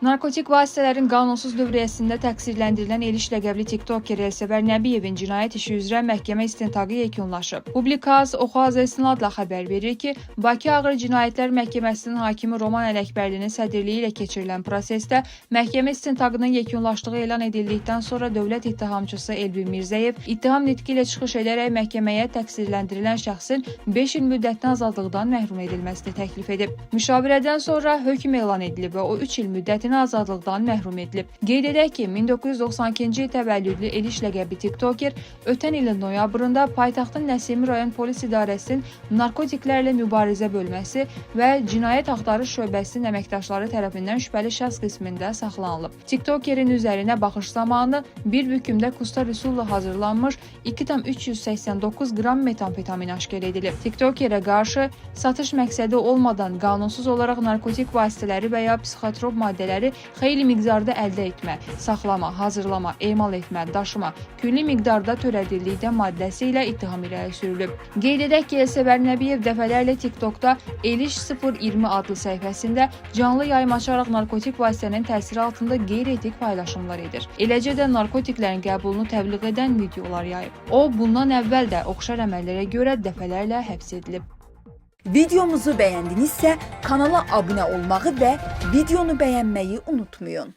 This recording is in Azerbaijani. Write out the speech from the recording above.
Narkotik vasitələrin qanunsuz dövriyyəsində təqsirləndirilən Eliş ləqəbli tiktoker Elsəvər Nəbiyevin cinayət işi üzrə məhkəmə istintaqı yekunlaşıb. Publikaz Oxu-Az istinadla xəbər verir ki, Bakı Ağır Cinayətlər Məhkəməsinin hakimi Roman Ələkbərlinin sədrliyi ilə keçirilən prosesdə məhkəmə istintaqının yekunlaşdığı elan edildikdən sonra dövlət ittihamçısı Elvin Mirzəyev ittiham nitqi ilə çıxış edərək məhkəməyə təqsirləndirilən şəxsin 5 il müddətinə azadlıqdan məhrum edilməsini təklif edib. Müşavirədən sonra hökm elan edilib və o 3 il müddətinə azadlıqdan məhrum edilib. Qeyd edək ki, 1992-ci il təvəllüdlü Eliş ləqəbli tiktoker ötən ilin noyabrında paytaxtın Nəsimi rayon polis idarəsinin narkotiklərlə mübarizə bölməsi və cinayət axtarış şöbəsinin əməkdaşları tərəfindən şübhəli şəxs qismində saxlanılıb. Tiktokerin üzərinə baxış zamanı bir bükümdə kustar üsulla hazırlanmış 2,389 qram metamfetamin aşkar edilib. Tiktokerə qarşı satış məqsədi olmadan qanunsuz olaraq narkotik vasitələri və ya psixotrop maddələri xeyli miqdarda əldə etmə, saxlama, hazırlama, emal etmə, daşıma, külli miqdarda törədildikdə maddəsi ilə ittiham irəli sürülüb. Qeyd edək ki, Elsəvər Nəbiyev dəfələrlə TikTokda Eliş 020 adlı səhifəsində canlı yayım açaraq narkotik vasitənin təsiri altında qeyri-etik paylaşımlar edir. Eləcə də narkotiklərin qəbulunu təbliğ edən videolar yayıb. O, bundan əvvəl də oxşar əməllərə görə dəfələrlə həbs edilib. Videomuzu bəyəndinizsə kanala abunə olmağı və videonu bəyənməyi unutmayın.